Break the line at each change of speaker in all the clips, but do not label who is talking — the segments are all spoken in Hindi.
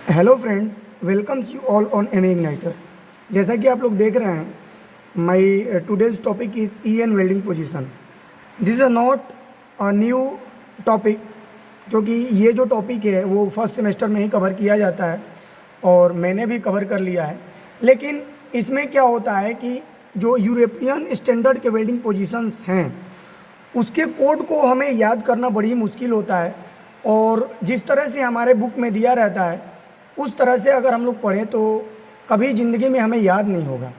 Hello friends, welcomes you all on M Igniter. जैसा कि आप लोग देख रहे हैं, my today's topic is E N welding position. This is not a new topic, क्योंकि ये जो टॉपिक है वो फर्स्ट सेमेस्टर में ही कवर किया जाता है और मैंने भी कवर कर लिया है। लेकिन इसमें क्या होता है कि जो यूरोपियन स्टैंडर्ड के वेल्डिंग पोजीशंस हैं उसके कोड को हमें याद करना बड़ी मुश्किल होता है, और जिस तरह से हमारे बुक में दिया रहता है उस तरह से अगर हम लोग पढ़ें तो कभी ज़िंदगी में हमें याद नहीं होगा।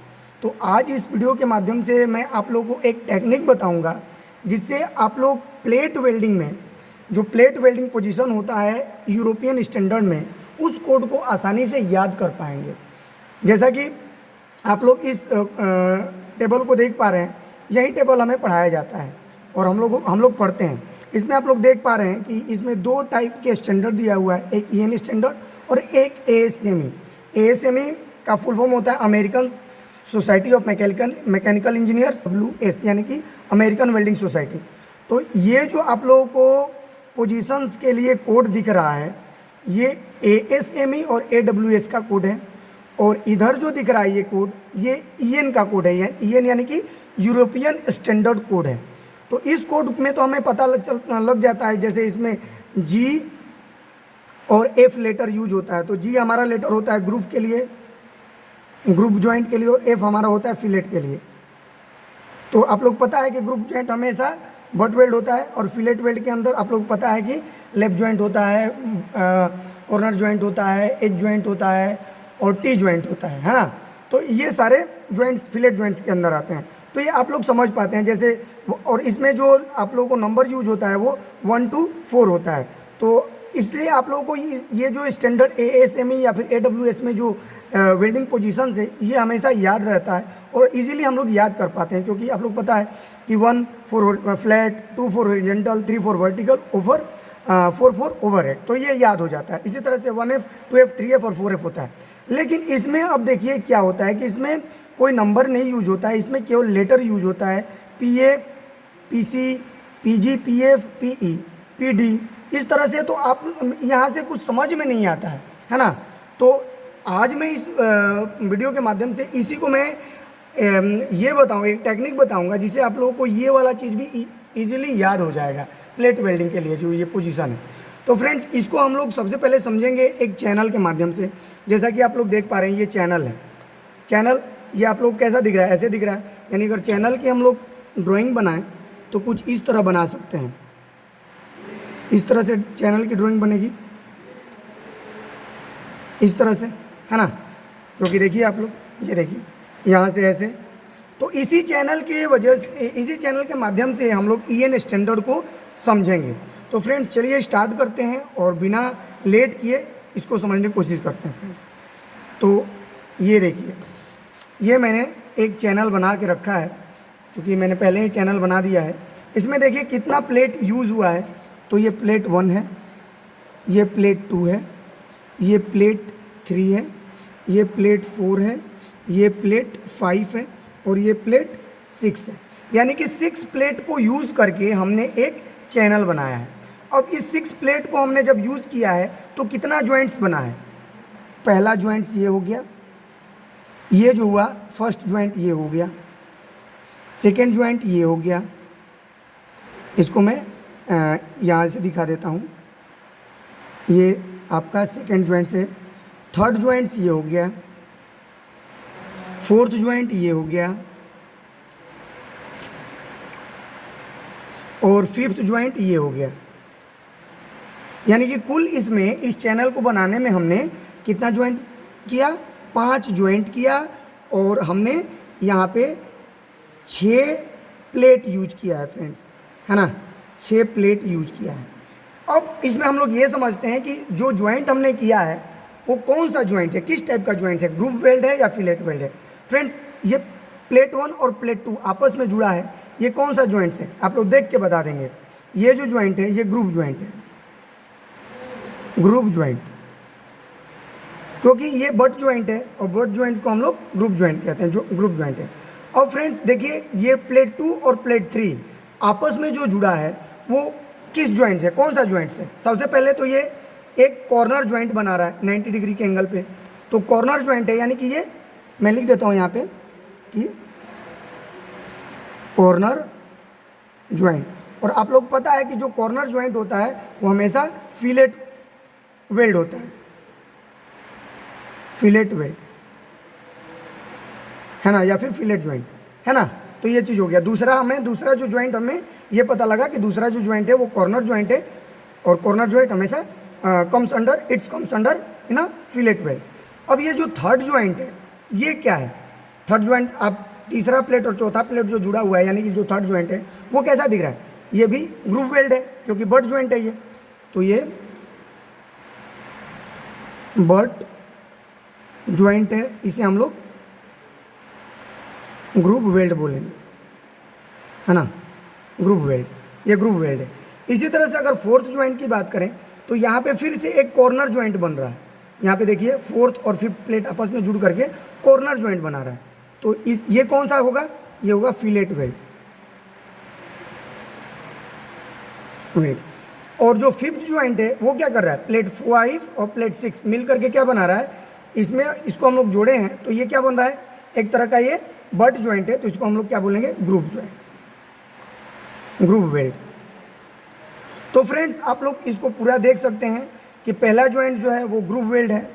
तो आज इस वीडियो के माध्यम से मैं आप लोगों को एक टेक्निक बताऊंगा जिससे आप लोग प्लेट वेल्डिंग में जो प्लेट वेल्डिंग पोजीशन होता है यूरोपियन स्टैंडर्ड में, उस कोड को आसानी से याद कर पाएंगे। जैसा कि आप लोग इस टेबल को देख पा रहे हैं, यही टेबल हमें पढ़ाया जाता है और हम लोग पढ़ते हैं। इसमें आप लोग देख पा रहे हैं कि इसमें दो टाइप के स्टैंडर्ड दिया हुआ है, एक ई एन स्टैंडर्ड और एक ASME। ASME का फुल फॉर्म होता है American society of mechanical engineers, WS, यानी कि अमेरिकन वेल्डिंग सोसाइटी। तो ये जो आप लोगों को पोजीशंस के लिए कोड दिख रहा है, ये ASME और AWS का कोड है, और इधर जो दिख रहा है ये कोड, ये EN का कोड है। EN यानी कि यूरोपियन स्टैंडर्ड कोड है। तो इस कोड में तो हमें पता लग जाता है, जैसे इसमें G और F लेटर यूज होता है। तो G हमारा लेटर होता है ग्रुप के लिए, ग्रुप जॉइंट के लिए, और F हमारा होता है फिलेट के लिए। तो आप लोग पता है कि ग्रुप जॉइंट हमेशा बट वेल्ड होता है, और फिलेट वेल्ड के अंदर आप लोग पता है कि लेफ्ट जॉइंट होता है, कॉर्नर जॉइंट होता है, एज जॉइंट होता है और T जॉइंट होता है ना। तो ये सारे जॉइंट्स फिलेट जॉइंट्स के अंदर आते हैं। तो ये आप लोग समझ पाते हैं जैसे, और इसमें जो आप लोगों को नंबर यूज होता है वो 1 to 4 होता है। तो इसलिए आप लोगों को ये जो स्टैंडर्ड ASME या फिर AWS में जो वेल्डिंग पोजीशंस है, ये हमेशा याद रहता है और इजीली हम लोग याद कर पाते हैं, क्योंकि आप लोग पता है कि 1 4 flat, 2 4 horizontal, 3 4 vertical, over 4 4 overhead. तो ये याद हो जाता है। इसी तरह से 1F 2F 3F और 4F होता है। लेकिन इसमें अब देखिए क्या होता है कि इसमें कोई नंबर नहीं यूज होता है, इसमें केवल लेटर यूज होता है। PA, PC, PG, PF, PE, PD, इस तरह से। तो आप यहाँ से कुछ समझ में नहीं आता है ना। तो आज मैं इस वीडियो के माध्यम से इसी को मैं ये बताऊँ, एक टेक्निक बताऊँगा जिससे आप लोगों को ये वाला चीज़ भी ईजिली याद हो जाएगा प्लेट वेल्डिंग के लिए जो ये पोजीशन है। तो फ्रेंड्स, इसको हम लोग सबसे पहले समझेंगे एक चैनल के माध्यम से। जैसा कि आप लोग देख पा रहे हैं, ये चैनल है। चैनल ये आप लोग कैसा दिख रहा है, ऐसे दिख रहा है। यानी अगर चैनल की हम लोग ड्राइंग बनाएं तो कुछ इस तरह बना सकते हैं। इस तरह से चैनल की ड्राइंग बनेगी, इस तरह से, है ना। क्योंकि देखिए आप लोग, ये देखिए यहाँ से ऐसे। तो इसी चैनल के वजह से, इसी चैनल के माध्यम से हम लोग EN स्टैंडर्ड को समझेंगे। तो फ्रेंड्स, चलिए स्टार्ट करते हैं और बिना लेट किए इसको समझने की कोशिश करते हैं फ्रेंड्स। तो ये देखिए, ये मैंने एक चैनल बना के रखा है, क्योंकि मैंने पहले ही चैनल बना दिया है। इसमें देखिए कितना प्लेट यूज़ हुआ है। तो ये प्लेट 1 है, ये प्लेट 2 है, ये प्लेट 3 है, ये प्लेट 4 है, ये प्लेट 5 है और ये प्लेट 6 है। यानी कि 6 प्लेट को यूज़ करके हमने एक चैनल बनाया है। अब इस 6 प्लेट को हमने जब यूज़ किया है तो कितना जॉइंट्स बना है। पहला जॉइंट्स ये हो गया, ये जो हुआ फर्स्ट जॉइंट ये हो गया, सेकेंड जॉइंट ये हो गया। इसको मैं यहाँ से दिखा देता हूँ, ये आपका सेकेंड जॉइंट से। थर्ड जॉइंट्स ये हो गया, फोर्थ जॉइंट ये हो गया और फिफ्थ जॉइंट ये हो गया। यानी कि कुल इसमें इस चैनल को बनाने में हमने कितना जॉइंट किया, 5 जॉइंट किया, और हमने यहाँ पे 6 प्लेट यूज किया है फ्रेंड्स, है ना। 6 प्लेट यूज किया है। अब इसमें हम लोग ये समझते हैं कि जो जॉइंट हमने किया है वो कौन सा जॉइंट है, किस टाइप का जॉइंट है, ग्रुप वेल्ड है या फिलेट वेल्ड है। फ्रेंड्स, ये प्लेट 1 और प्लेट 2 आपस में जुड़ा है। ये कौन सा जॉइंट्स है आप लोग देख के बता देंगे। ये जो जॉइंट है ये ग्रुप जॉइंट है, ग्रुप जॉइंट, क्योंकि ये बट जॉइंट है और बट जॉइंट को हम लोग ग्रुप जॉइंट कहते हैं, जो ग्रुप जॉइंट है। और फ्रेंड्स देखिए, ये प्लेट 2 और प्लेट 3 आपस में जो जुड़ा है वो किस जॉइंट से, कौन सा जॉइंट से। सबसे पहले तो ये एक कॉर्नर ज्वाइंट बना रहा है 90 डिग्री के एंगल पे, तो कॉर्नर ज्वाइंट है, यानी कि ये मैं लिख देता हूँ यहाँ पे कि कॉर्नर ज्वाइंट। और आप लोग पता है कि जो कॉर्नर ज्वाइंट होता है वो हमेशा फिलेट वेल्ड होता है, फिलेट वेल्ड है ना, या फिर फिलेट ज्वाइंट है ना। तो ये चीज़ हो गया। दूसरा जो ज्वाइंट हमें ये पता लगा कि दूसरा जो ज्वाइंट है वो कॉर्नर ज्वाइंट है, और कॉर्नर ज्वाइंट हमेशा comes under in a fillet weld. अब ये जो थर्ड ज्वाइंट है ये क्या है? थर्ड ज्वाइंट, आप तीसरा प्लेट और चौथा प्लेट जो जुड़ा हुआ है, यानी कि जो थर्ड ज्वाइंट है वो कैसा दिख रहा है? ये भी ग्रूव वेल्ड है क्योंकि बट ज्वाइंट है ये, तो ये बट ज्वाइंट है, इसे हम लोग ग्रूव वेल्ड बोलेंगे, है ना, ग्रूव वेल्ड, ये ग्रूव वेल्ड है। इसी तरह से अगर फोर्थ ज्वाइंट की बात करें तो यहाँ पे फिर से एक कॉर्नर ज्वाइंट बन रहा है। यहाँ पे देखिए फोर्थ और फिफ्थ प्लेट आपस में जुड़ करके कॉर्नर ज्वाइंट बना रहा है, तो ये कौन सा होगा? ये होगा फिलेट वेल्ड। और जो फिफ्थ ज्वाइंट है वो क्या कर रहा है? प्लेट 5 और प्लेट 6 मिल करके क्या बना रहा है? इसमें इसको हम लोग जोड़े हैं तो ये क्या बन रहा है? एक तरह का ये बट ज्वाइंट है, तो इसको हम लोग क्या बोलेंगे? Groove joint, groove weld. तो फ्रेंड्स आप लोग इसको पूरा देख सकते हैं कि पहला ज्वाइंट जो है वो ग्रूव वेल्ड है,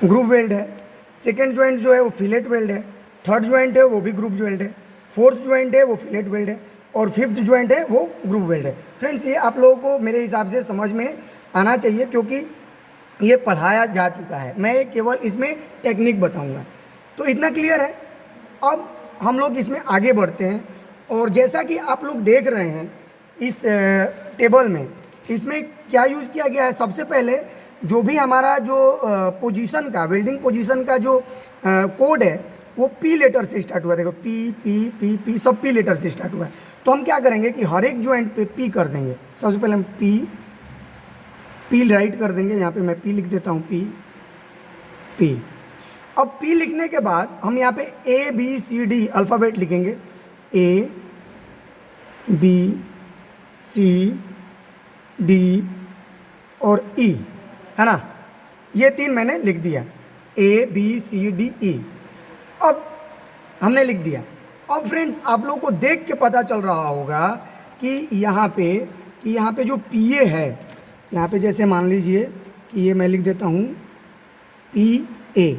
ग्रूव वेल्ड है। सेकेंड ज्वाइंट जो है वो फिलेट वेल्ड है। थर्ड ज्वाइंट है वो भी ग्रूव वेल्ड है। फोर्थ ज्वाइंट है वो फिलेट वेल्ड है, और फिफ्थ ज्वाइंट है वो ग्रूव वेल्ड है। फ्रेंड्स ये आप लोगों को मेरे हिसाब से समझ में आना चाहिए क्योंकि ये पढ़ाया जा चुका है, मैं केवल इसमें टेक्निक बताऊंगा। तो इतना क्लियर है। अब हम लोग इसमें आगे बढ़ते हैं, और जैसा कि आप लोग देख रहे हैं इस टेबल में, इसमें क्या यूज़ किया गया है? सबसे पहले जो भी हमारा जो पोजीशन का, वेल्डिंग पोजीशन का जो कोड है वो पी लेटर से स्टार्ट हुआ है। देखो पी पी पी पी सब पी लेटर से स्टार्ट हुआ है। तो हम क्या करेंगे कि हर एक ज्वाइंट पे पी कर देंगे। सबसे पहले हम पी राइट कर देंगे, यहाँ पे मैं पी लिख देता हूँ, पी। अब पी लिखने के बाद हम यहाँ पे A B C D alphabet लिखेंगे, ए बी सी डी और ई, है ना। ये तीन मैंने लिख दिया, ए बी सी डी ई। अब हमने लिख दिया। अब फ्रेंड्स आप लोगों को देख के पता चल रहा होगा कि यहाँ पे जो पी ए है, यहाँ पे जैसे मान लीजिए कि ये मैं लिख देता हूँ पी ए,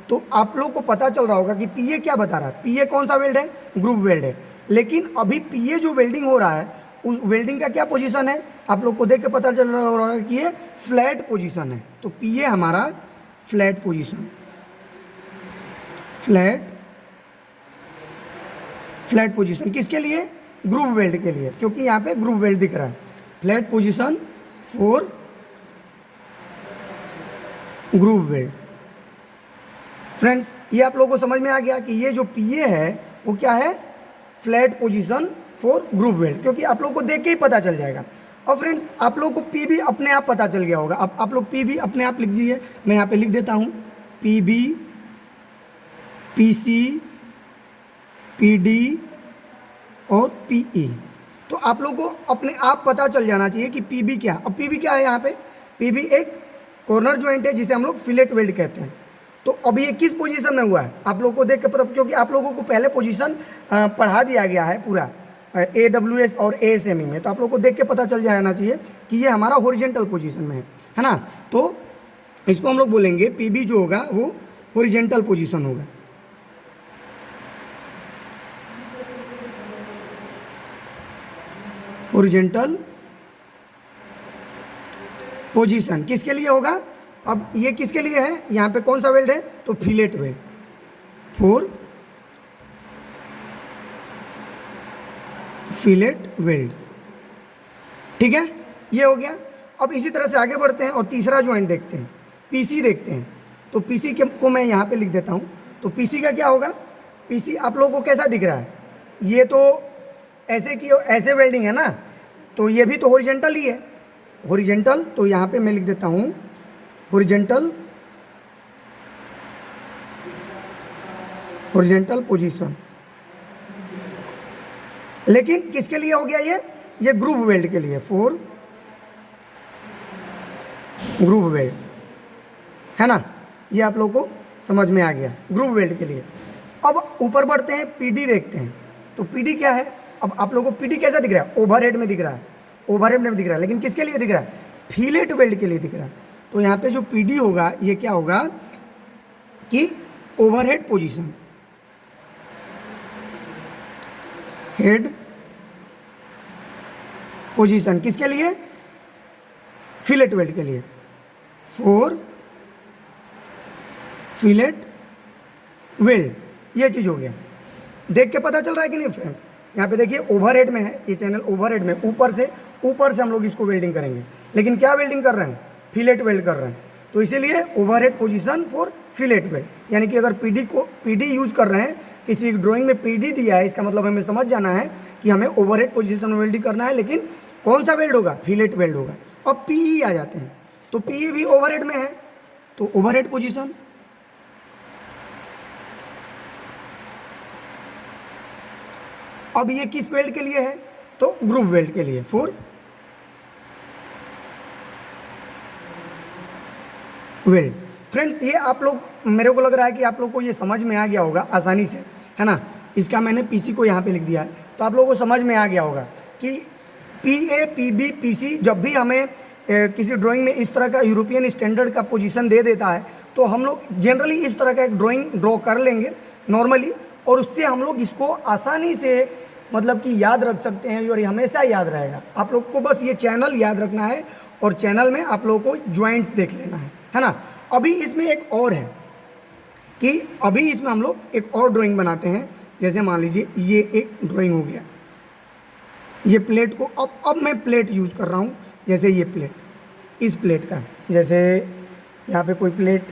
तो आप लोग को पता चल रहा होगा कि पी ए क्या बता रहा है? पी ए कौन सा वेल्ड है? ग्रूव वेल्ड है। लेकिन अभी पी ए जो वेल्डिंग हो रहा है उस वेल्डिंग का क्या पोजीशन है? आप लोग को देख के पता चल रहा होगा कि ये फ्लैट पोजीशन है। तो पी ए हमारा फ्लैट पोजीशन, फ्लैट पोजीशन किसके लिए? ग्रूव वेल्ड के लिए, क्योंकि यहाँ पे ग्रूव वेल्ड दिख रहा है। Flat position for groove weld. Friends ये आप लोगों को समझ में आ गया कि ये जो पी ए है वो क्या है? Flat position for groove weld, क्योंकि आप लोग को देख के ही पता चल जाएगा। और फ्रेंड्स आप लोग को पी भी अपने आप पता चल गया होगा। अब आप लोग पी भी अपने आप लिख दीजिए, मैं यहाँ पे लिख देता हूँ P B, P C, P D और पी ई। तो आप लोग को अपने आप पता चल जाना चाहिए कि पी बी क्या। अब पी बी क्या है? यहाँ पे पी बी एक कॉर्नर ज्वाइंट है जिसे हम लोग फिलेट वेल्ड कहते हैं। तो अब ये किस पोजीशन में हुआ है आप लोग को देख के पता, क्योंकि आप लोगों को पहले पोजीशन पढ़ा दिया गया है पूरा AWS और ASME में, तो आप लोग को देख के पता चल जाना चाहिए कि ये हमारा हॉरिजेंटल पोजीशन में है ना। तो इसको हम लोग बोलेंगे PB जो होगा वो हॉरिजेंटल पोजीशन होगा। हॉरिजेंटल पोजीशन किसके लिए होगा? अब ये किसके लिए है? यहाँ पे कौन सा वेल्ड है? तो fillet weld, for fillet weld. ठीक है, ये हो गया। अब इसी तरह से आगे बढ़ते हैं और तीसरा ज्वाइंट देखते हैं, पीसी देखते हैं। तो पीसी को मैं यहाँ पे लिख देता हूँ। तो पीसी का क्या होगा? पीसी आप लोगों को कैसा दिख रहा है? ये तो ऐसे वेल्डिंग है ना, तो ये भी तो हॉरिजेंटल ही है, हॉरिजेंटल। तो यहाँ पे मैं लिख देता हूँ हॉरिजेंटल पोजीशन। लेकिन किसके लिए हो गया ये ग्रूव वेल्ड के लिए, फॉर ग्रुप वेल्ड, है ना। ये आप लोग को समझ में आ गया ग्रुप वेल्ड के लिए। अब ऊपर बढ़ते हैं, पीडी देखते हैं। तो पीडी क्या है? अब आप लोगों को पीडी कैसा दिख रहा है? ओवरहेड में दिख रहा है, ओवरहेड में दिख रहा है, लेकिन किसके लिए दिख रहा है? फिलेट वेल्ड के लिए दिख रहा है। तो यहाँ पे जो पीडी होगा ये क्या होगा कि ओवरहेड पोजीशन, हेड पोजीशन किसके लिए? फिलेट वेल्ड के लिए, फॉर फिलेट वेल्ड। ये चीज़ हो गया। देख के पता चल रहा है कि नहीं फ्रेंड्स? यहाँ पे देखिए ओवरहेड में है, ये चैनल ओवरहेड में, ऊपर से हम लोग इसको वेल्डिंग करेंगे। लेकिन क्या वेल्डिंग कर रहे हैं? फिलेट वेल्ड कर रहे हैं। तो इसीलिए overhead position for fillet weld. यानी कि अगर पीडी यूज़ कर रहे हैं, किसी ड्राइंग में पीडी दिया है, इसका मतलब हमें समझ जाना है कि हमें ओवरहेड पोजीशन में वेल्डिंग करना है। लेकिन कौन सा वेल्ड होगा? फिलेट वेल्ड होगा। अब पीई आ जाते हैं, तो पीई भी ओवरहेड में है, तो ओवरहेड पोजीशन। अब ये किस वेल्ड के लिए है? तो ग्रुप वेल्ड के लिए, फॉर वेल्ड। फ्रेंड्स, ये आप लोग, मेरे को लग रहा है कि आप लोग को ये समझ में आ गया होगा आसानी से, है ना। इसका मैंने पीसी को यहाँ पे लिख दिया है, तो आप लोगों को समझ में आ गया होगा कि पीए, पीबी, पीसी जब भी हमें किसी ड्राइंग में इस तरह का यूरोपियन स्टैंडर्ड का पोजीशन दे देता है, तो हम लोग जनरली इस तरह का एक ड्राइंग ड्रॉ कर लेंगे नॉर्मली, और उससे हम लोग इसको आसानी से मतलब कि याद रख सकते हैं, और हमेशा याद रहेगा। आप लोग को बस ये चैनल याद रखना है, और चैनल में आप लोगों को ज्वाइंट्स देख लेना है ना। अभी इसमें एक और है कि अभी इसमें हम लोग एक और ड्राइंग बनाते हैं। जैसे मान लीजिए ये एक ड्राइंग हो गया, ये प्लेट को अब मैं प्लेट यूज़ कर रहा हूँ। जैसे ये प्लेट, इस प्लेट का, जैसे यहाँ पे कोई प्लेट,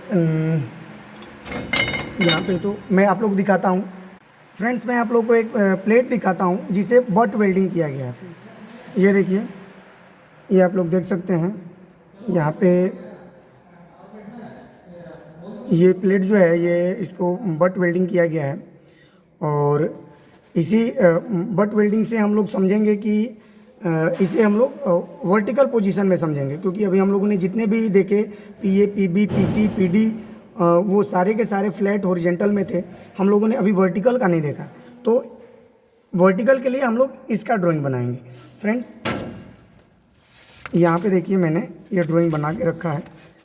यहाँ पे तो मैं आप लोग दिखाता हूँ फ्रेंड्स, मैं आप लोग को एक प्लेट दिखाता हूँ जिसे बट वेल्डिंग किया गया है फ्रेंड्स। ये देखिए, ये आप लोग देख सकते हैं यहाँ पे, ये प्लेट जो है ये इसको बट वेल्डिंग किया गया है। और इसी बट वेल्डिंग से हम लोग समझेंगे कि इसे हम लोग वर्टिकल पोजीशन में समझेंगे, क्योंकि अभी हम लोगों ने जितने भी देखे पीए, पीबी, पीसी, पीडी, वो सारे के सारे फ्लैट हॉरिजॉन्टल में थे। हम लोगों ने अभी वर्टिकल का नहीं देखा, तो वर्टिकल के लिए हम लोग इसका ड्राइंग बनाएंगे फ्रेंड्स। यहाँ पे देखिए मैंने ये ड्राइंग बना के रखा है,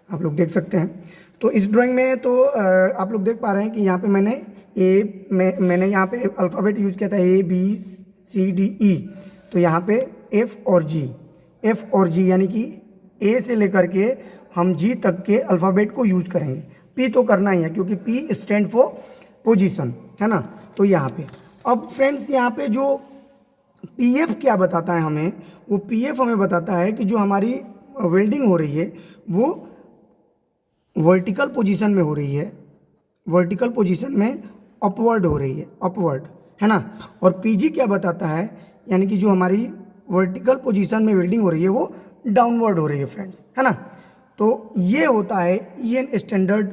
आप लोग देख सकते हैं। तो इस ड्राइंग में तो आप लोग देख पा रहे हैं कि यहाँ पे मैंने यहाँ पे अल्फ़ाबेट यूज़ किया था, ए बी सी डी ई। तो यहाँ पे एफ और जी यानी कि ए से लेकर के हम जी तक के अल्फ़ाबेट को यूज़ करेंगे। पी तो करना ही है, क्योंकि पी स्टैंड फॉर पोजीशन, है ना। तो यहाँ पे अब फ्रेंड्स, यहाँ पे जो पीएफ क्या बताता है हमें, वो पीएफ हमें बताता है कि जो हमारी वेल्डिंग हो रही है वो वर्टिकल पोजीशन में हो रही है, वर्टिकल पोजीशन में अपवर्ड हो रही है, अपवर्ड, है ना। और पीजी क्या बताता है, यानी कि जो हमारी वर्टिकल पोजीशन में वेल्डिंग हो रही है वो डाउनवर्ड हो रही है फ्रेंड्स, है ना। तो ये होता है ईएन स्टैंडर्ड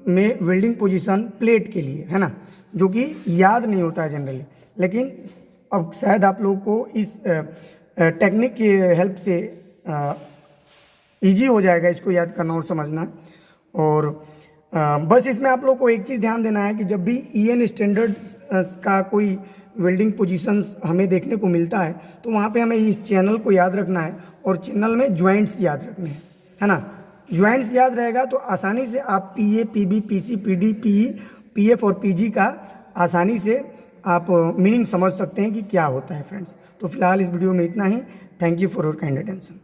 में वेल्डिंग पोजीशन प्लेट के लिए, है ना, जो कि याद नहीं होता है जनरली। लेकिन अब शायद आप लोगों को इस टेक्निक की हेल्प से इजी हो जाएगा इसको याद करना और समझना। और बस इसमें आप लोग को एक चीज़ ध्यान देना है कि जब भी ईएन स्टैंडर्ड का कोई वेल्डिंग पोजीशंस हमें देखने को मिलता है, तो वहाँ पे हमें इस चैनल को याद रखना है, और चैनल में ज्वाइंट्स याद रखने हैं, है ना। ज्वाइंट्स याद रहेगा तो आसानी से आप PA, PB, PC, PD, PE, PF और पीजी का आसानी से आप मीनिंग समझ सकते हैं कि क्या होता है फ्रेंड्स। तो फिलहाल इस वीडियो में इतना ही। Thank you for your kind attention.